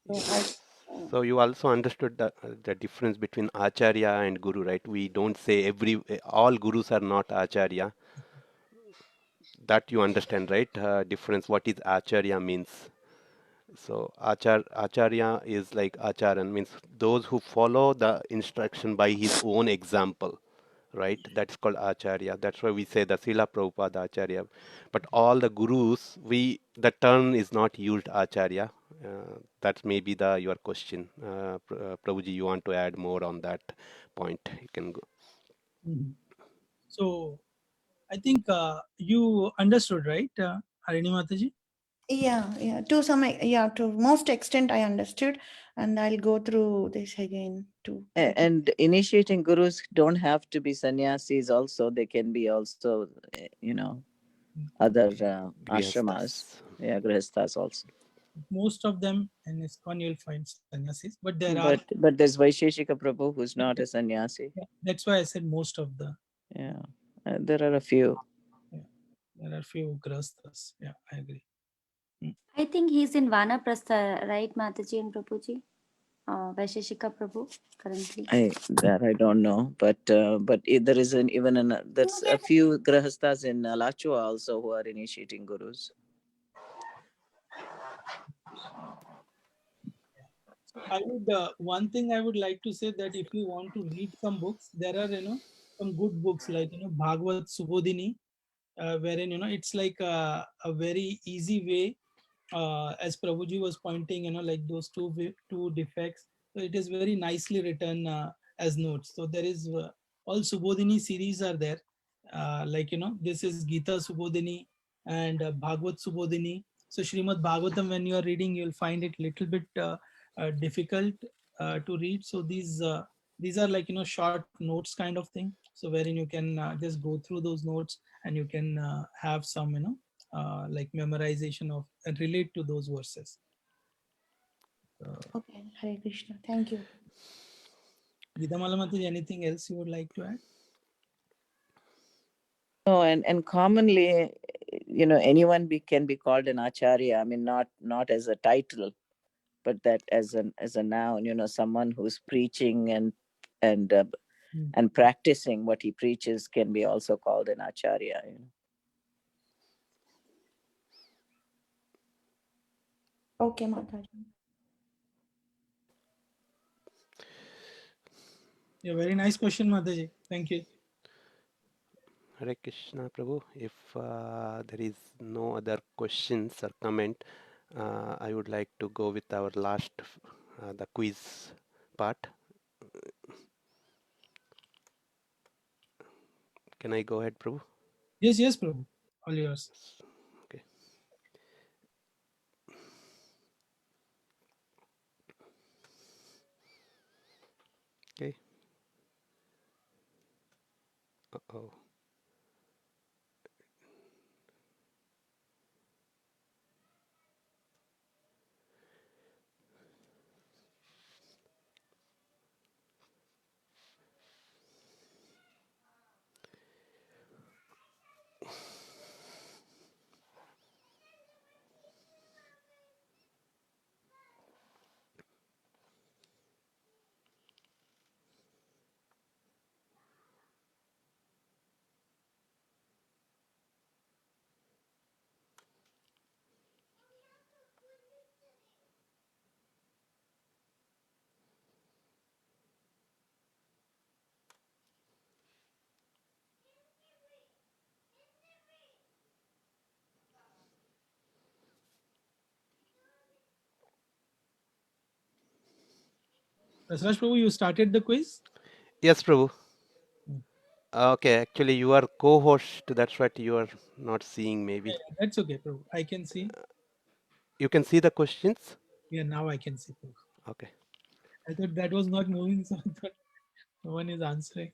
So you also understood the difference between Acharya and Guru, right? We don't say all Gurus are not Acharya. That you understand, right? Difference, what is Acharya means. So Acharya is like Acharan, means those who follow the instruction by his own example, right? That's called Acharya. That's why we say the Srila Prabhupada Acharya. But all the gurus, the term is not used Acharya. That's maybe your question. Prabhuji, you want to add more on that point? You can go. Mm-hmm. So I think you understood, right, Harini Mataji? Yeah. To most extent, I understood, and I'll go through this again too. And initiating gurus don't have to be sannyasis. Also, they can be also, other ashramas. Yeah, grihasthas also. Most of them in ISKCON you'll find sannyasis, but but there's Vaisheshika Prabhu who's not a sannyasi. Yeah, that's why I said most of the. Yeah, there are a few. Yeah, there are a few grihasthas. Yeah, I agree. I think he's in Vanaprastha, right, Mataji and Prabhuji? Vaisheshika Prabhu currently. I don't know, but there is there's a few grihasthas in Alachua also who are initiating gurus. So I would one thing I would like to say, that if you want to read some books, there are some good books like Bhagavad Subodhini, wherein it's like a very easy way, as Prabhuji was pointing, like those two defects. So it is very nicely written as notes. So there is all Subodhini series are there. Like this is Gita Subodhini and Bhagavad Subodhini. So Srimad Bhagavatam, when you are reading, you'll find it little bit difficult to read. So these are like, short notes kind of thing. So wherein you can just go through those notes, and you can have some, like memorization of and relate to those verses. Okay, Hare Krishna. Thank you. Vidamala Mataji, anything else you would like to add? No, and commonly, anyone can be called an acharya. I mean, not as a title, but that as a noun. Someone who's preaching and and practicing what he preaches can be also called an acharya. Okay, Mataji. Yeah, very nice question, Mataji. Thank you. Hare Krishna, Prabhu. If there is no other questions or comment, I would like to go with our last, the quiz part. Can I go ahead, Prabhu? Yes, Prabhu. All yours. Okay. Okay. Uh-oh. Rasraj Prabhu, you started the quiz? Yes, Prabhu. Okay, actually you are co-host. That's what you are not seeing maybe. Yeah, that's okay, Prabhu. I can see. You can see the questions? Yeah, now I can see, Prabhu. Okay. I thought that was not moving, so I thought no one is answering.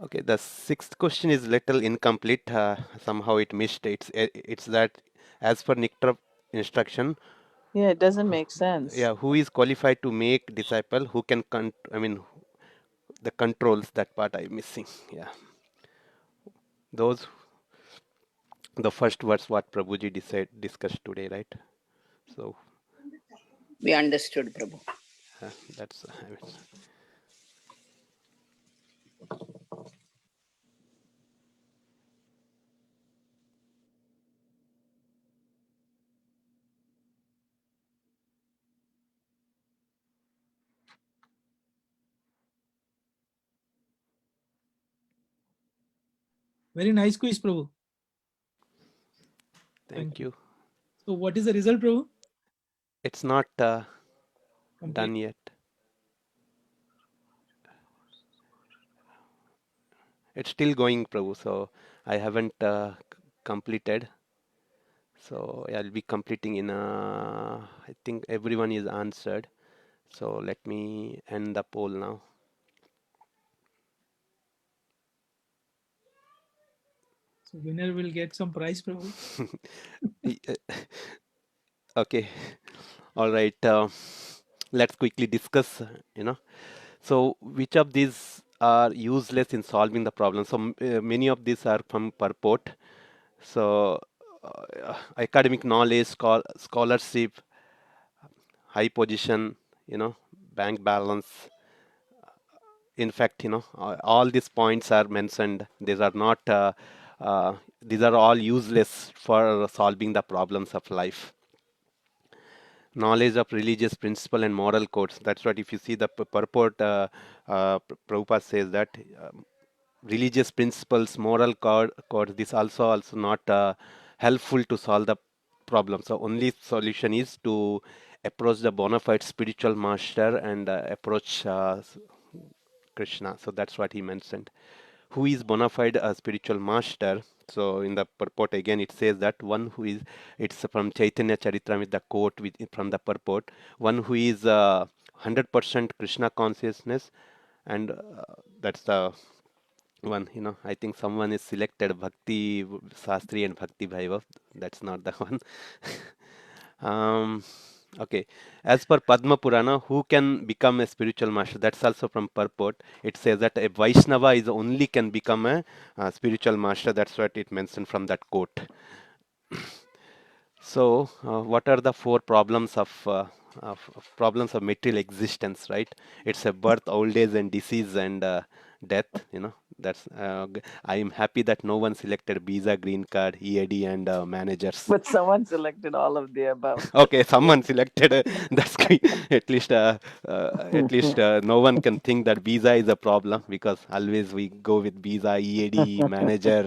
Okay, the sixth question is little incomplete. Somehow it missed. It's that as per Nectar instruction, Yeah, it doesn't make sense. yeah, who is qualified to make disciple? Who can the controls, that part I'm missing. Yeah, those the first words what Prabhuji discussed today, right? So We understood, Prabhu. that's Very nice quiz, Prabhu. Thank you. So what is the result, Prabhu? It's not Complete. done yet. It's still going, Prabhu. So I haven't completed. So I'll be completing in I think everyone is answered. So let me end the poll now. So winner will get some prize, Prabhu. Okay. All right. Let's quickly discuss, So which of these are useless in solving the problem? So many of these are from purport. So academic knowledge, scholarship, high position, bank balance. In fact, all these points are mentioned. These are not. These are all useless for solving the problems of life. Knowledge of religious principle and moral codes. That's what, if you see the purport, Prabhupada says that religious principles, moral code, this also not helpful to solve the problem. So only solution is to approach the bona fide spiritual master and approach Krishna. So that's what he mentioned. Who is bona fide a spiritual master? So in the purport again it says that one who is, it's from Chaitanya Charitamrita, the quote from the purport, one who is 100% Krishna consciousness, and that's the one, I think someone is selected Bhakti Sastri and Bhakti Vaibhav. That's not the one. Okay. As per Padma Purana, who can become a spiritual master? That's also from purport. It says that a Vaishnava is only can become a spiritual master. That's what it mentioned from that quote. So, what are the four problems of problems of material existence? Right? It's a birth, old age, and disease, and death. That's. I am happy that no one selected visa, green card, EAD, and managers. But someone selected all of the above. Okay, someone selected. That's great. At least no one can think that visa is a problem, because always we go with visa, EAD, manager.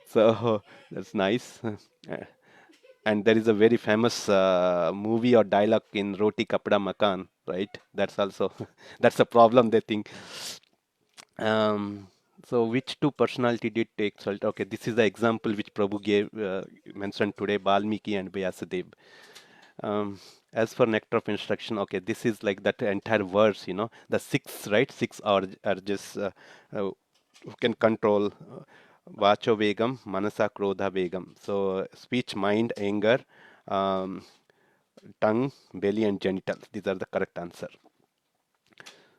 So that's nice. And there is a very famous movie or dialogue in Roti Kapda Makan, right? That's also that's a problem, they think. So which two personality did take salt? Okay, this is the example which Prabhu gave, mentioned today, Balmiki and Vyasadeva. As for nectar of instruction, okay, this is like that entire verse, the six, right? Six are just who can control Vacho Vegam, Manasa Krodha Vegam. So speech, mind, anger, tongue, belly, and genitals. These are the correct answer.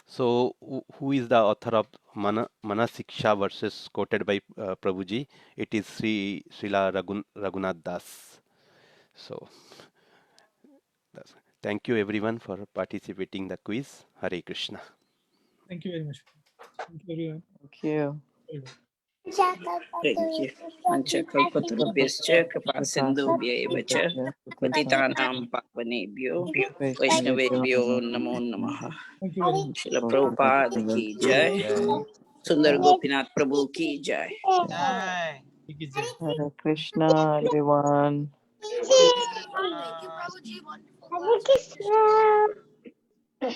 So, who is the author of Manasiksha verses quoted by Prabhuji? It is Srila Raghunath Das. So, thank you everyone for participating in the quiz. Hare Krishna. Thank you very much. Thank you, everyone. Thank you. Thank you. Panchakalpatarubhyascha kripasindhubhya eva cha patitanam pavanebhyo vaishnavebhyo namo namaha. Thank you very much. Srila Prabhupada ki jai. Sunder Gopinath Prabhu ki jai. Hare Krishna, everyone. Thank you, Prabhuji. Wonderful.